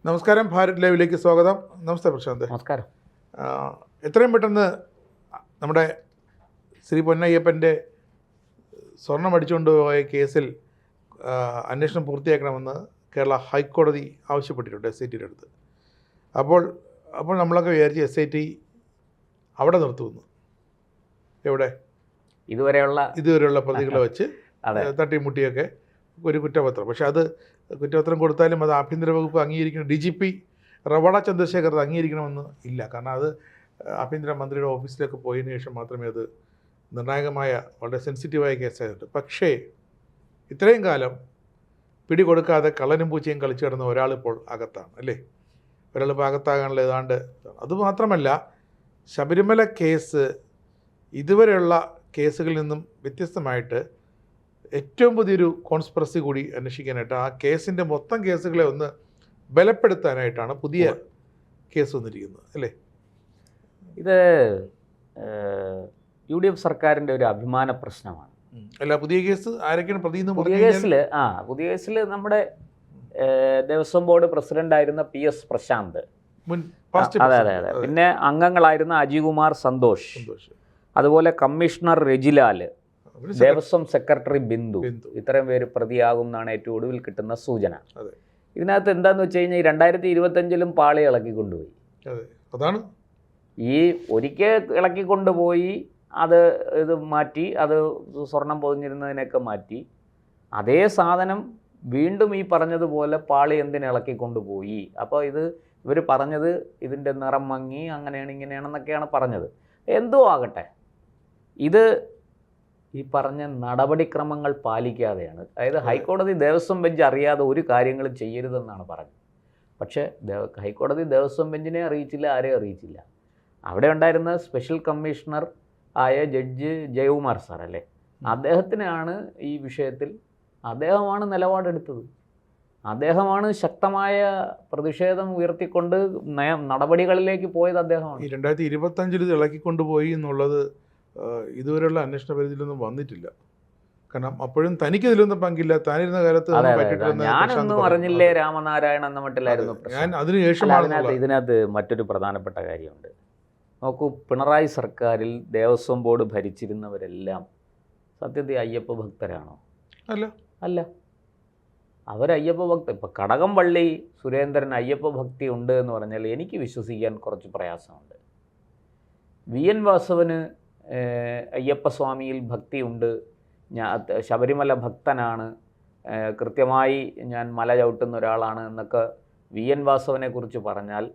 നമസ്കാരം, ഭാരത് ലൈവിലേക്ക് സ്വാഗതം. നമസ്തേ പ്രശാന്ത്. നമസ്കാരം. എത്രയും പെട്ടെന്ന് നമ്മുടെ ശ്രീ പൊന്നയ്യപ്പൻ്റെ സ്വർണം അടിച്ചുകൊണ്ടുപോയ കേസിൽ അന്വേഷണം പൂർത്തിയാക്കണമെന്ന് കേരള ഹൈക്കോടതി ആവശ്യപ്പെട്ടിട്ടുണ്ട് SITയുടെ അടുത്ത്. അപ്പോൾ നമ്മളൊക്കെ വിചാരിച്ച് SIT അവിടെ നിർത്തുമെന്ന്. എവിടെ ഇതുവരെയുള്ള പ്രതികളെ വെച്ച് തട്ടിമുട്ടിയൊക്കെ ഒരു കുറ്റപത്രം. പക്ഷെ അത് കുറ്റപത്രം കൊടുത്താലും അത് ആഭ്യന്തര വകുപ്പ് അംഗീകരിക്കണം. DGP റവണ ചന്ദ്രശേഖർ അത് അംഗീകരിക്കണമെന്ന് ഇല്ല. കാരണം അത് ആഭ്യന്തര മന്ത്രിയുടെ ഓഫീസിലേക്ക് പോയതിനു ശേഷം മാത്രമേ അത് നിർണായകമായ വളരെ സെൻസിറ്റീവായ കേസായിട്ടുണ്ട്. പക്ഷേ ഇത്രയും കാലം പിടികൊടുക്കാതെ കള്ളനും പൂച്ചയും കളിച്ചു കിടന്ന ഒരാളിപ്പോൾ അകത്താണ്, അല്ലേ? ഒരാളിപ്പോൾ അകത്താകാനുള്ള ഏതാണ്ട്. അതുമാത്രമല്ല, ശബരിമല കേസ് ഇതുവരെയുള്ള കേസുകളിൽ നിന്നും വ്യത്യസ്തമായിട്ട് ഏറ്റവും പുതിയൊരു കോൺസ്പിറസി കൂടി അന്വേഷിക്കാനായിട്ട്, ആ കേസിൻ്റെ മൊത്തം കേസുകളെ ഒന്ന് ബലപ്പെടുത്താനായിട്ടാണ് പുതിയ കേസ് വന്നിരിക്കുന്നത്, അല്ലേ? ഇത് UDF സർക്കാരിൻ്റെ ഒരു അഭിമാന പ്രശ്നമാണ്. അല്ല, പുതിയ കേസ് ആരൊക്കെയാണ് പ്രതി? പുതിയ കേസിൽ നമ്മുടെ ദേവസ്വം ബോർഡ് പ്രസിഡന്റായിരുന്ന PS പ്രശാന്ത്, അതെ, പിന്നെ അംഗങ്ങളായിരുന്ന അജികുമാർ സന്തോഷ്, അതുപോലെ കമ്മീഷണർ രജിലാൽ, ദേവസ്വം സെക്രട്ടറി ബിന്ദു, ഇത്രയും പേര് പ്രതിയാകും എന്നാണ് ഏറ്റവും ഒടുവിൽ കിട്ടുന്ന സൂചന. ഇതിനകത്ത് എന്താന്ന് വെച്ച് കഴിഞ്ഞാൽ 2025 പാളി ഇളക്കിക്കൊണ്ടുപോയി. അതാണ് ഈ ഒരിക്കൽ ഇളക്കിക്കൊണ്ടുപോയി, ഇത് മാറ്റി, അത് സ്വർണം പൊതിഞ്ഞിരുന്നതിനൊക്കെ മാറ്റി, അതേ സാധനം വീണ്ടും ഈ പറഞ്ഞതുപോലെ പാളി എന്തിന് ഇളക്കിക്കൊണ്ടുപോയി. അപ്പോൾ ഇവർ പറഞ്ഞത് ഇതിൻ്റെ നിറം മങ്ങി, അങ്ങനെയാണ് ഇങ്ങനെയാണെന്നൊക്കെയാണ് പറഞ്ഞത്. എന്തോ ആകട്ടെ, ഇത് ഈ പറഞ്ഞ നടപടിക്രമങ്ങൾ പാലിക്കാതെയാണ്. അതായത് ഹൈക്കോടതി ദേവസ്വം ബെഞ്ച് അറിയാതെ ഒരു കാര്യങ്ങളും ചെയ്യരുതെന്നാണ് പറഞ്ഞത്. പക്ഷേ ഹൈക്കോടതി ദേവസ്വം ബെഞ്ചിനെ അറിയിച്ചില്ല, ആരെയും അറിയിച്ചില്ല. അവിടെ ഉണ്ടായിരുന്ന സ്പെഷ്യൽ കമ്മീഷണർ ആയ ജഡ്ജ് ജയകുമാർ സാർ, അല്ലേ, അദ്ദേഹത്തിനാണ് ഈ വിഷയത്തിൽ, അദ്ദേഹമാണ് നിലപാടെടുത്തത്. അദ്ദേഹമാണ് ശക്തമായ പ്രതിഷേധം ഉയർത്തിക്കൊണ്ട് നടപടികളിലേക്ക് പോയത്. അദ്ദേഹമാണ് 2025 ഇളക്കിക്കൊണ്ടുപോയി എന്നുള്ളത് ഇതുവരെയുള്ള അന്വേഷണ പരിധിയിലൊന്നും വന്നിട്ടില്ല. കാരണം അപ്പോഴും തനിക്ക് ഇതിലൊന്നും പങ്കില്ല, താനിരുന്ന കാലത്ത് ഞാനൊന്നും അറിഞ്ഞില്ലേ രാമനാരായണൻ എന്ന മട്ടിലായിരുന്നു. ഞാൻ അതിനുശേഷമാണ്. ഇതിനകത്ത് മറ്റൊരു പ്രധാനപ്പെട്ട കാര്യമുണ്ട്. നോക്കൂ, പിണറായി സർക്കാരിൽ ദേവസ്വം ബോർഡ് ഭരിച്ചിരുന്നവരെല്ലാം സത്യത്തിൽ അയ്യപ്പ ഭക്തരാണോ? അല്ല. അവരയ്യപ്പ ഭക്ത, ഇപ്പം കടകംപള്ളി സുരേന്ദ്രൻ അയ്യപ്പ ഭക്തി ഉണ്ട് എന്ന് പറഞ്ഞാൽ എനിക്ക് വിശ്വസിക്കാൻ കുറച്ച് പ്രയാസമുണ്ട്. VN വാസവന് അയ്യപ്പസ്വാമിയിൽ ഭക്തിയുണ്ട്, ശബരിമല ഭക്തനാണ്, കൃത്യമായി ഞാൻ മല ചവിട്ടുന്ന ഒരാളാണ് എന്നൊക്കെ VN വാസവനെ കുറിച്ച് പറഞ്ഞാൽ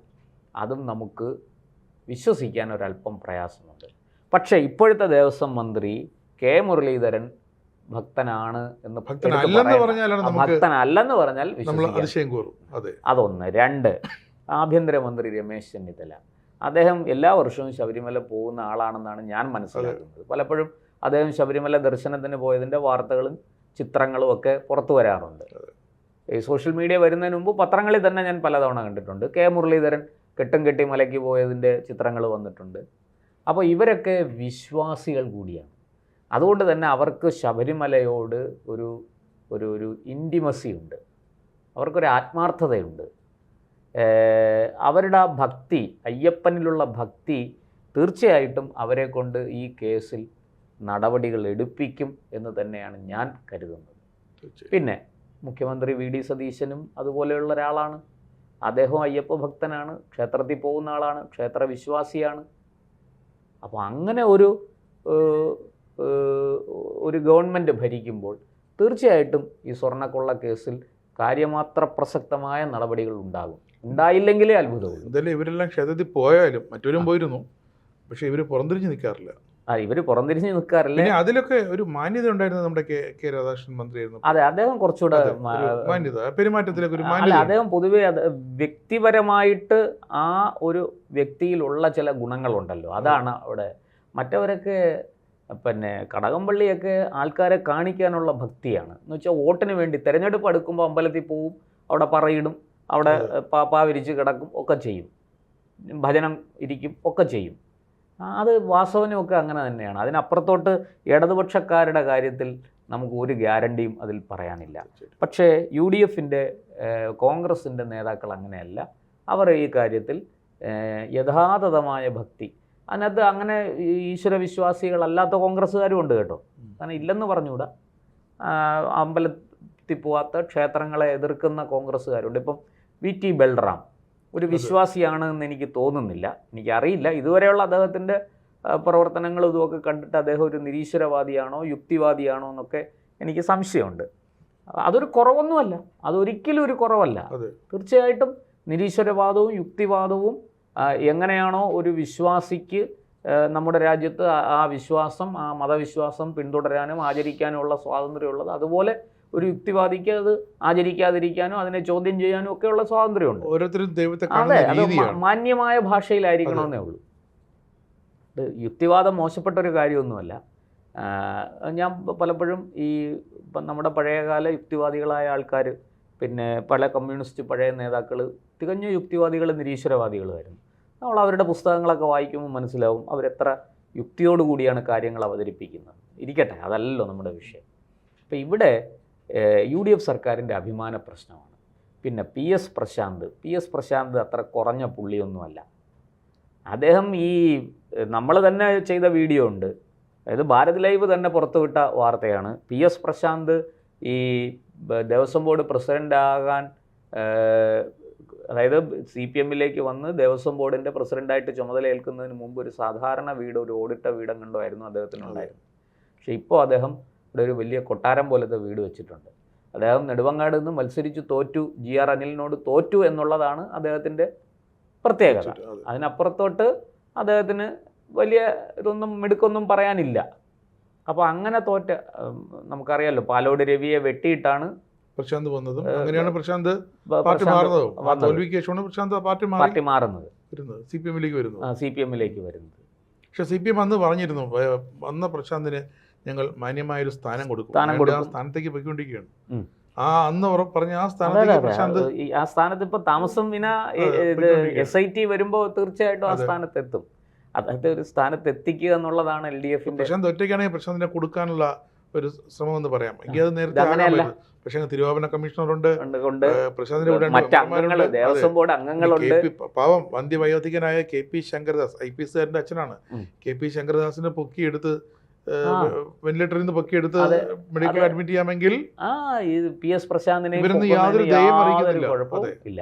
അതും നമുക്ക് വിശ്വസിക്കാൻ ഒരല്പം പ്രയാസമുണ്ട്. പക്ഷേ ഇപ്പോഴത്തെ ദേവസ്വം മന്ത്രി K മുരളീധരൻ ഭക്തനാണ് എന്ന്, ഭക്തനല്ലെന്ന് പറഞ്ഞാൽ അതൊന്ന്. രണ്ട്, ആഭ്യന്തരമന്ത്രി രമേശ് ചെന്നിത്തല, അദ്ദേഹം എല്ലാ വർഷവും ശബരിമല പോകുന്ന ആളാണെന്നാണ് ഞാൻ മനസ്സിലാക്കുന്നത്. പലപ്പോഴും അദ്ദേഹം ശബരിമല ദർശനത്തിന് പോയതിൻ്റെ വാർത്തകളും ചിത്രങ്ങളും ഒക്കെ പുറത്തു വരാറുണ്ട്. ഈ സോഷ്യൽ മീഡിയ വരുന്നതിന് മുമ്പ് പത്രങ്ങളിൽ തന്നെ ഞാൻ പലതവണ കണ്ടിട്ടുണ്ട്. K മുരളീധരൻ കെട്ടും കെട്ടി മലയ്ക്ക് പോയതിൻ്റെ ചിത്രങ്ങൾ വന്നിട്ടുണ്ട്. അപ്പോൾ ഇവരൊക്കെ വിശ്വാസികൾ കൂടിയാണ്. അതുകൊണ്ട് തന്നെ അവർക്ക് ശബരിമലയോട് ഒരു ഇൻറ്റിമസി ഉണ്ട്, അവർക്കൊരു ആത്മാർത്ഥതയുണ്ട്. അവരുടെ ആ ഭക്തി, അയ്യപ്പനിലുള്ള ഭക്തി തീർച്ചയായിട്ടും അവരെ കൊണ്ട് ഈ കേസിൽ നടപടികൾ എടുപ്പിക്കും എന്ന് തന്നെയാണ് ഞാൻ കരുതുന്നത്. പിന്നെ മുഖ്യമന്ത്രി VD സതീശനും അതുപോലെയുള്ള ഒരാളാണ്. അദ്ദേഹം അയ്യപ്പ ഭക്തനാണ്, ക്ഷേത്രത്തിൽ പോകുന്ന ആളാണ്, ക്ഷേത്ര വിശ്വാസിയാണ്. അപ്പോൾ അങ്ങനെ ഒരു ഗവൺമെൻറ് ഭരിക്കുമ്പോൾ തീർച്ചയായിട്ടും ഈ സ്വർണ്ണക്കൊള്ള കേസിൽ കാര്യമാത്ര പ്രസക്തമായ നടപടികൾ ഉണ്ടാകും. ഉണ്ടായില്ലെങ്കിലേ അത്ഭുതമുള്ളൂ. എന്തായാലും ഇവരെല്ലാം ക്ഷേത്രത്തിൽ പോയാലും മറ്റവരും പോയിരുന്നു, പക്ഷേ ഇവർ പുറംതിരിഞ്ഞ് നിൽക്കാറില്ല. പുറംതിരിഞ്ഞ് നിൽക്കാറില്ല. അതിലൊക്കെ ഒരു മാന്യത ഉണ്ടായിരുന്നു. നമ്മുടെ K രാധാകൃഷ്ണൻ മന്ത്രിയായിരുന്നു. അതെ, അദ്ദേഹം കുറച്ചുകൂടെ മാന്യത, പെരുമാറ്റത്തിലൊക്കെ ഒരു മാന്യത. അദ്ദേഹം പൊതുവെ വ്യക്തിപരമായിട്ട് ആ ഒരു വ്യക്തിയിലുള്ള ചില ഗുണങ്ങളുണ്ടല്ലോ, അതാണ് അവിടെ. മറ്റവരൊക്കെ പിന്നെ കടകംപള്ളിയൊക്കെ ആൾക്കാരെ കാണിക്കാനുള്ള ഭക്തിയാണ്. എന്ന് വെച്ചാൽ വോട്ടിന് വേണ്ടി തിരഞ്ഞെടുപ്പ് അടുക്കുമ്പോൾ അമ്പലത്തിൽ പോവും, അവിടെ പറയിടും, അവിടെ പാവിരിച്ച് കിടക്കും, ഒക്കെ ചെയ്യും, ഭജനം ഇരിക്കും, ഒക്കെ ചെയ്യും. അത് വാസവനുമൊക്കെ അങ്ങനെ തന്നെയാണ്. അതിനപ്പുറത്തോട്ട് ഇടതുപക്ഷക്കാരുടെ കാര്യത്തിൽ നമുക്ക് ഒരു ഗ്യാരണ്ടിയും അതിൽ പറയാനില്ല. പക്ഷേ UDFിൻ്റെ കോൺഗ്രസിൻ്റെ നേതാക്കൾ അങ്ങനെയല്ല. അവർ ഈ കാര്യത്തിൽ യഥാതഥമായ ഭക്തി, അതിനകത്ത് അങ്ങനെ ഈശ്വരവിശ്വാസികളല്ലാത്ത കോൺഗ്രസ്സുകാരും ഉണ്ട് കേട്ടോ, കാരണം ഇല്ലെന്ന് പറഞ്ഞുകൂടാ. അമ്പലത്തിൽ പോവാത്ത, ക്ഷേത്രങ്ങളെ എതിർക്കുന്ന കോൺഗ്രസ്സുകാരുണ്ട്. ഇപ്പം VT ബൽറാം ഒരു വിശ്വാസിയാണ് എന്ന് എനിക്ക് തോന്നുന്നില്ല, എനിക്കറിയില്ല. ഇതുവരെയുള്ള അദ്ദേഹത്തിൻ്റെ പ്രവർത്തനങ്ങളും ഇതുമൊക്കെ കണ്ടിട്ട് അദ്ദേഹം ഒരു നിരീശ്വരവാദിയാണോ യുക്തിവാദിയാണോ എന്നൊക്കെ എനിക്ക് സംശയമുണ്ട്. അതൊരു കുറവൊന്നുമല്ല, അതൊരിക്കലും ഒരു കുറവല്ല. തീർച്ചയായിട്ടും നിരീശ്വരവാദവും യുക്തിവാദവും എങ്ങനെയാണോ ഒരു വിശ്വാസിക്ക് നമ്മുടെ രാജ്യത്ത് ആ വിശ്വാസം, ആ മതവിശ്വാസം പിന്തുടരാനും ആചരിക്കാനുമുള്ള സ്വാതന്ത്ര്യമുള്ളത്, അതുപോലെ ഒരു യുക്തിവാദിക്ക് അത് ആചരിക്കാതിരിക്കാനും അതിനെ ചോദ്യം ചെയ്യാനും ഒക്കെയുള്ള സ്വാതന്ത്ര്യമുണ്ട്. ഓരോരുത്തരും ദൈവത്തെ അതെ, അത് മാന്യമായ ഭാഷയിലായിരിക്കണമെന്നേ ഉള്ളൂ. ഇത് യുക്തിവാദം മോശപ്പെട്ട ഒരു കാര്യമൊന്നുമല്ല. ഞാൻ പലപ്പോഴും നമ്മുടെ പഴയകാല യുക്തിവാദികളായ ആൾക്കാർ, പിന്നെ പല കമ്മ്യൂണിസ്റ്റ് പഴയ നേതാക്കൾ തികഞ്ഞ യുക്തിവാദികൾ, നിരീശ്വരവാദികളുമായിരുന്നു. നമ്മൾ അവരുടെ പുസ്തകങ്ങളൊക്കെ വായിക്കുമ്പോൾ മനസ്സിലാവും അവരെത്ര യുക്തിയോടുകൂടിയാണ് കാര്യങ്ങൾ അവതരിപ്പിക്കുന്നത്. ഇരിക്കട്ടെ, അതല്ലല്ലോ നമ്മുടെ വിഷയം. അപ്പോൾ ഇവിടെ UDF സർക്കാരിൻ്റെ അഭിമാന പ്രശ്നമാണ്. പിന്നെ PS പ്രശാന്ത് അത്ര കുറഞ്ഞ പുള്ളിയൊന്നുമല്ല. അദ്ദേഹം നമ്മൾ തന്നെ ചെയ്ത വീഡിയോ ഉണ്ട്, അതായത് ഭാരത് ലൈവ് തന്നെ പുറത്തുവിട്ട വാർത്തയാണ്. PS പ്രശാന്ത് ഈ ദേവസ്വം ബോർഡ് പ്രസിഡൻ്റ് ആകാൻ, അതായത് CPMലേക്ക് വന്ന് ദേവസ്വം ബോർഡിൻ്റെ പ്രസിഡൻ്റായിട്ട് ചുമതലയേൽക്കുന്നതിന് മുമ്പ് ഒരു സാധാരണ വീട്, ഒരു ഓടിട്ട വീടും കണ്ടായിരുന്നു അദ്ദേഹത്തിനുണ്ടായിരുന്നു. പക്ഷേ ഇപ്പോൾ അദ്ദേഹം ഇവിടെ ഒരു വലിയ കൊട്ടാരം പോലത്തെ വീട് വെച്ചിട്ടുണ്ട്. അദ്ദേഹം നെടുവങ്ങാട് നിന്ന് മത്സരിച്ച് തോറ്റു, GR അനിലിനോട് തോറ്റു എന്നുള്ളതാണ് അദ്ദേഹത്തിൻ്റെ പ്രത്യേകത. അതിനപ്പുറത്തോട്ട് അദ്ദേഹത്തിന് വലിയ ഇതൊന്നും മിടുക്കൊന്നും പറയാനില്ല. അപ്പോൾ അങ്ങനെ നമുക്കറിയാമല്ലോ, പാലോട് രവിയെ വെട്ടിയിട്ടാണ് പ്രശാന്ത് വന്നതും, അങ്ങനെയാണ് പ്രശാന്ത് പാർട്ടി മാറുന്നത്, CPMലേക്ക് വരുന്നത്. പക്ഷെ CPM അന്ന് പറഞ്ഞിരുന്നു, വന്ന പ്രശാന്തിന് ഞങ്ങൾ മാന്യമായൊരു സ്ഥാനം കൊടുക്കും, സ്ഥാനത്തേക്ക് പോയിക്കൊണ്ടിരിക്കുകയാണ്. അന്ന് പറഞ്ഞ ആ സ്ഥാനത്ത് ഇപ്പൊ താമസം SIT വരുമ്പോൾ തീർച്ചയായിട്ടും ആ സ്ഥാനത്തെത്തും. അതായത് ഒരു സ്ഥാനത്ത് എത്തിക്കുക എന്നുള്ളതാണ് LDFിന്റെ. പ്രശാന്ത് ഒറ്റയ്ക്കാണെങ്കിൽ പ്രശാന്തിനെ കൊടുക്കാനുള്ള ഒരു ശ്രമം എന്ന് പറയാം. എങ്കിൽ അത് നേരത്തെ പക്ഷേ തിരുവാഭരണ കമ്മീഷണറുണ്ട്, പ്രശാന്തിന്റെ ദേവസ്വം ബോർഡ് അംഗങ്ങളുണ്ട്. പാവം വന്ധ്യവയോധികനായ KP ശങ്കരദാസ്, IPSകാരന്റെ അച്ഛനാണ്. KP ശങ്കരദാസിനെ പൊക്കിയെടുത്ത് വെന്റിലേറ്ററിൽ നിന്ന് പൊക്കിയെടുത്ത് മെഡിക്കൽ അഡ്മിറ്റ് ചെയ്യാമെങ്കിൽ PS പ്രശാന്തിനെ യാതൊരു കുഴപ്പമില്ല.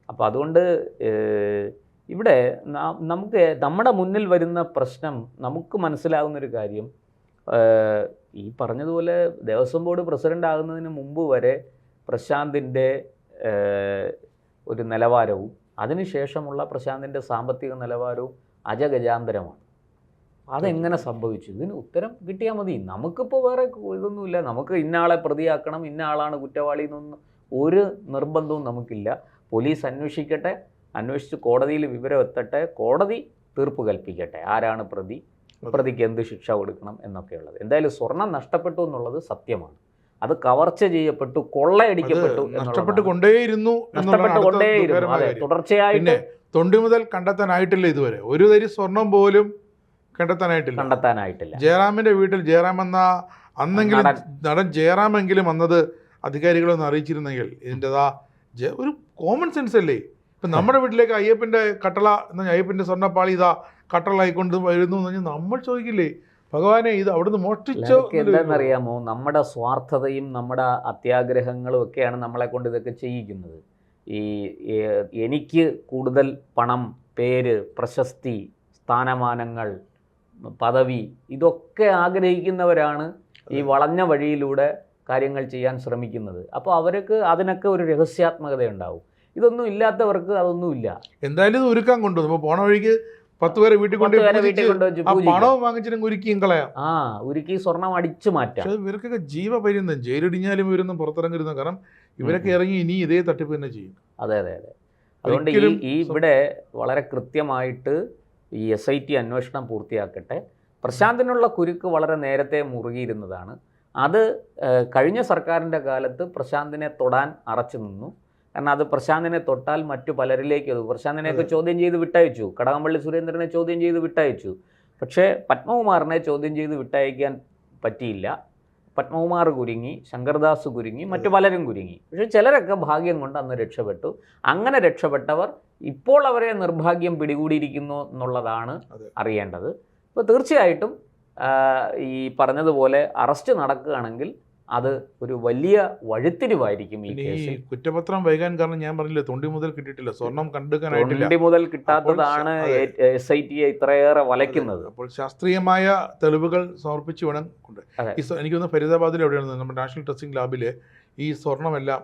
അപ്പൊ അതുകൊണ്ട് ഇവിടെ നമുക്ക് നമ്മുടെ മുന്നിൽ വരുന്ന പ്രശ്നം, നമുക്ക് മനസ്സിലാകുന്നൊരു കാര്യം, ഈ പറഞ്ഞതുപോലെ ദേവസ്വം ബോർഡ് പ്രസിഡന്റ് ആകുന്നതിന് മുമ്പ് വരെ പ്രശാന്തിൻ്റെ ഒരു നിലവാരവും അതിനുശേഷമുള്ള പ്രശാന്തിൻ്റെ സാമ്പത്തിക നിലവാരവും അജഗജാന്തരമാണ്. അതെങ്ങനെ സംഭവിച്ചു? ഇതിന് ഉത്തരം കിട്ടിയാൽ മതി. നമുക്കിപ്പോൾ വേറെ ഇതൊന്നുമില്ല. നമുക്ക് ഇന്നയാളെ പ്രതിയാക്കണം, ഇന്ന ആളാണ് കുറ്റവാളി എന്നൊന്നും ഒരു നിർബന്ധവും നമുക്കില്ല. പോലീസ് അന്വേഷിക്കട്ടെ, അന്വേഷിച്ച് കോടതിയിൽ വിവരം എത്തട്ടെ, കോടതി തീർപ്പ് കൽപ്പിക്കട്ടെ ആരാണ് പ്രതി, പ്രതിക്ക് എന്ത് ശിക്ഷ കൊടുക്കണം എന്നൊക്കെയുള്ളത്. എന്തായാലും സ്വർണം നഷ്ടപ്പെട്ടു എന്നുള്ളത് സത്യമാണ്. അത് കവർച്ച ചെയ്യപ്പെട്ടു, കൊള്ളയടിക്കപ്പെട്ടു, നഷ്ടപ്പെട്ടുകൊണ്ടേയിരുന്നു. അതെ, തുടർച്ചയായിട്ട് തൊണ്ടി മുതൽ കണ്ടെത്താനായിട്ടില്ല. ഇതുവരെ ഒരു തരി സ്വർണം പോലും കണ്ടെത്താനായിട്ടില്ല. ജയറാമിന്റെ വീട്ടിൽ ജയറാം എന്ന അന്നെങ്കിലും നടൻ ജയറാമെങ്കിലും വന്നത് അധികാരികളൊന്ന് അറിയിച്ചിരുന്നെങ്കിൽ ഇതിൻ്റെതാ ഒരു കോമൺ സെൻസ് അല്ലേ? ഇപ്പം നമ്മുടെ വീട്ടിലേക്ക് അയ്യപ്പൻ്റെ കട്ടള എന്ന അയ്യപ്പൻ്റെ സ്വർണ്ണപ്പാളി ഇതാ കട്ടളായിക്കൊണ്ട് വരുന്നു എന്ന് പറഞ്ഞാൽ നമ്മൾ ചോദിക്കില്ലേ, ഭഗവാനെ ഇത് അവിടുന്ന് മോഷ്ടിച്ചോ? എന്താണെന്നറിയാമോ, നമ്മുടെ സ്വാർത്ഥതയും നമ്മുടെ അത്യാഗ്രഹങ്ങളും ഒക്കെയാണ് നമ്മളെ കൊണ്ട് ഇതൊക്കെ ചെയ്യിക്കുന്നത്. എനിക്ക് കൂടുതൽ പണം, പേര്, പ്രശസ്തി, സ്ഥാനമാനങ്ങൾ, പദവി, ഇതൊക്കെ ആഗ്രഹിക്കുന്നവരാണ് ഈ വളഞ്ഞ വഴിയിലൂടെ കാര്യങ്ങൾ ചെയ്യാൻ ശ്രമിക്കുന്നത്. അപ്പോൾ അവർക്ക് അതിനൊക്കെ ഒരു രഹസ്യാത്മകത ഉണ്ടാവും. ഇതൊന്നും ഇല്ലാത്തവർക്ക് അതൊന്നുമില്ല. എന്തായാലും ഇത് ഒരുക്കാൻ കൊണ്ടുവന്നു പോണ വഴിക്ക് 10 പേരെ വീട്ടിൽ കൊണ്ട് പണവും വാങ്ങിച്ചിട്ട് ഉരുക്കിയും കളയാം. ഉരുക്കി സ്വർണം അടിച്ചു മാറ്റാം. പക്ഷെ ഇവർക്കൊക്കെ ജീവപര്യന്തം ജയിലിടിഞ്ഞാലും ഇവരൊന്നും പുറത്തിറങ്ങരുത്. കാരണം ഇവരൊക്കെ ഇറങ്ങി ഇനി ഇതേ തട്ടിപ്പ് തന്നെ ചെയ്യും. അതെ. അതുകൊണ്ട് ഇവിടെ വളരെ കൃത്യമായിട്ട് ഈ SIT അന്വേഷണം പൂർത്തിയാക്കട്ടെ. പ്രശാന്തിനുള്ള കുരുക്ക് വളരെ നേരത്തെ മുറുകിയിരുന്നതാണ്. അത് കഴിഞ്ഞ സർക്കാരിൻ്റെ കാലത്ത് പ്രശാന്തിനെ തൊടാൻ അറച്ചു നിന്നു. കാരണം അത് പ്രശാന്തിനെ തൊട്ടാൽ മറ്റു പലരിലേക്ക് പ്രശാന്തിനെയൊക്കെ ചോദ്യം ചെയ്ത് വിട്ടയച്ചു. കടകംപള്ളി സുരേന്ദ്രനെ ചോദ്യം ചെയ്ത് വിട്ടയച്ചു. പക്ഷേ പത്മകുമാറിനെ ചോദ്യം ചെയ്ത് വിട്ടയക്കാൻ പറ്റിയില്ല. പത്മകുമാർ കുരുങ്ങി, ശങ്കർദാസ് കുരുങ്ങി, മറ്റു പലരും കുരുങ്ങി. പക്ഷേ ചിലരൊക്കെ ഭാഗ്യം കൊണ്ട് അന്ന് രക്ഷപ്പെട്ടു. അങ്ങനെ രക്ഷപ്പെട്ടവർ ഇപ്പോൾ അവരെ നിർഭാഗ്യം പിടികൂടിയിരിക്കുന്നു എന്നുള്ളതാണ് അറിയേണ്ടത്. അപ്പോൾ തീർച്ചയായിട്ടും ഈ പറഞ്ഞതുപോലെ അറസ്റ്റ് നടക്കുകയാണെങ്കിൽ അത് ഒരു വലിയ വഴിത്തിരിവായിരിക്കും ഈ കേസിൽ. കുറ്റപത്രം വൈകാൻ കാരണം ഞാൻ പറഞ്ഞില്ല, തൊണ്ടി മുതൽ കിട്ടിയിട്ടില്ല, സ്വർണം കണ്ടെടുക്കാനായിട്ടില്ല. തൊണ്ടി മുതൽ കിട്ടാത്തതാണ് SIT ഇത്രയേറെ വലയ്ക്കുന്നത്. അപ്പോൾ ശാസ്ത്രീയമായ തെളിവുകൾ സമർപ്പിച്ച് വേണം കൊണ്ട്. എനിക്കൊന്ന് ഫരീദാബാദിൽ എവിടെയാണ് നമ്മുടെ നാഷണൽ ടെസ്റ്റിംഗ് ലാബില് ഈ സ്വർണമെല്ലാം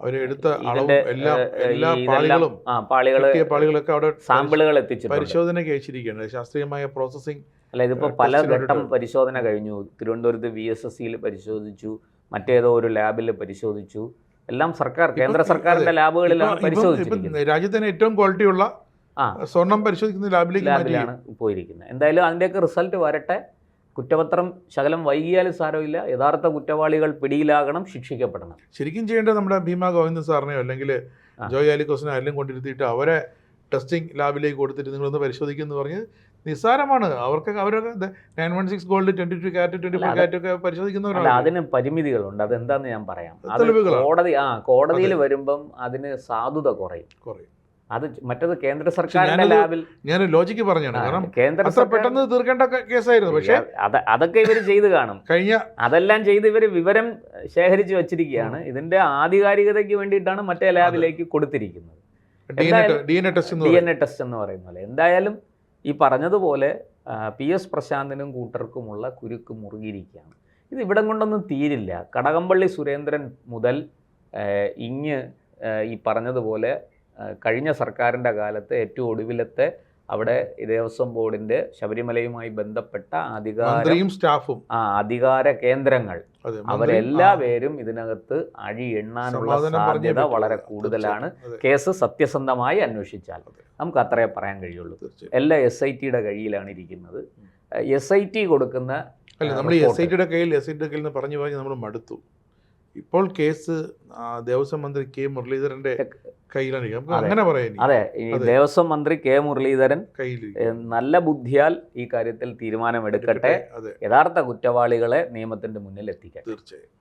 അവരെടുത്ത അളവും എല്ലാ പാളികളൊക്കെ അവിടെ സാമ്പിളുകൾ എത്തിച്ചു പരിശോധനയ്ക്ക് അയച്ചിരിക്കുകയാണ്. ശാസ്ത്രീയമായ പ്രോസസ്സിംഗ് അല്ല, ഇതിപ്പോൾ പല ഘട്ടം പരിശോധന കഴിഞ്ഞു. തിരുവനന്തപുരത്ത് VSSCയിൽ പരിശോധിച്ചു, മറ്റേതോ ഒരു ലാബിൽ പരിശോധിച്ചു. എല്ലാം കേന്ദ്ര സർക്കാരിന്റെ ലാബുകളിലാണ് പരിശോധിച്ചിരിക്കുന്നത്. രാജ്യത്തിന് ഏറ്റവും ക്വാളിറ്റിയുള്ള സ്വർണം പരിശോധിക്കുന്ന ലാബിലാണ് പോയിരിക്കുന്നത്. എന്തായാലും അതിൻ്റെയൊക്കെ റിസൾട്ട് വരട്ടെ. കുറ്റപത്രം ശകലം വൈകിയാലും സാരമില്ല. യഥാർത്ഥ കുറ്റവാളികൾ പിടിയിലാകണം, ശിക്ഷിക്കപ്പെടണം. ശരിക്കും ചെയ്യേണ്ടത് നമ്മുടെ ഭീമ ഗോവിന്ദൻ സാറിനെയോ അല്ലെങ്കിൽ ജോയ് ആലിക്കോസിനോ എല്ലാം കൊണ്ടിരുത്തിയിട്ട് അവരെ ടെസ്റ്റിംഗ് ലാബിലേക്ക് കൊടുത്തിട്ട് നിങ്ങളൊന്ന് പരിശോധിക്കുമെന്ന് പറഞ്ഞ് നിസ്സാരമാണ്. അവരൊക്കെ 916 ഗോൾഡ് 22 കാരറ്റ് 24 കാരറ്റ് ഒക്കെ പരിശോധിക്കുന്നവരാണ്. അതിന് പരിമിതികളുണ്ട്. അതെന്താന്ന് ഞാൻ പറയാം. കോടതിയിൽ വരുമ്പം അതിന് സാധുത കുറയും. അത് മറ്റത് കേന്ദ്ര സർക്കാരിന്റെ ലാബിൽ ഞാൻ ലോജിക്ക് പറഞ്ഞാണ്. കാരണം കേന്ദ്ര പെട്ടെന്ന് തീർക്കേണ്ട കേസായിരുന്നു. പക്ഷേ അതൊക്കെ ഇവർ ചെയ്ത് കാണും. അതെല്ലാം ചെയ്ത് ഇവർ വിവരം ശേഖരിച്ച് വെച്ചിരിക്കുകയാണ്. ഇതിന്റെ ആധികാരികതയ്ക്ക് വേണ്ടിയിട്ടാണ് മറ്റേ ലാബിലേക്ക് കൊടുത്തിരിക്കുന്നത്. DNA ടെസ്റ്റ് എന്ന് പറയുന്നത്. എന്തായാലും ഈ പറഞ്ഞതുപോലെ PS പ്രശാന്തിനും കൂട്ടർക്കുമുള്ള കുരുക്ക് മുറുകിയിരിക്കുകയാണ്. ഇത് ഇവിടം കൊണ്ടൊന്നും തീരില്ല. കടകംപള്ളി സുരേന്ദ്രൻ മുതൽ ഈ പറഞ്ഞതുപോലെ കഴിഞ്ഞ സർക്കാരിൻ്റെ കാലത്ത് ഏറ്റവും ഒടുവിലത്തെ അവിടെ ദേവസ്വം ബോർഡിൻ്റെ ശബരിമലയുമായി ബന്ധപ്പെട്ട അധികാര കേന്ദ്രങ്ങൾ അവരെല്ലാവരും ഇതിനകത്ത് അഴി എണ്ണാനുള്ള സാധ്യത വളരെ കൂടുതലാണ്. കേസ് സത്യസന്ധമായി അന്വേഷിച്ചാൽ നമുക്ക് അത്രേ പറയാൻ കഴിയുള്ളൂ. എല്ലാ SITയുടെ കയ്യിലാണ് ഇരിക്കുന്നത്. SIT കൊടുക്കുന്ന നമ്മൾ SITയുടെ കയ്യിൽ പറഞ്ഞു നമ്മൾ മടുത്തു. ഇപ്പോൾ കേസ് ദേവസ്വം മന്ത്രി K മുരളീധരന്റെ കയ്യിലാണ്. അങ്ങനെ പറയാം. അതെ, ഈ ദേവസ്വം മന്ത്രി K മുരളീധരൻ നല്ല ബുദ്ധിയാൽ ഈ കാര്യത്തിൽ തീരുമാനമെടുക്കട്ടെ. യഥാർത്ഥ കുറ്റവാളികളെ നിയമത്തിന്റെ മുന്നിൽ എത്തിക്കട്ടെ. തീർച്ചയായും.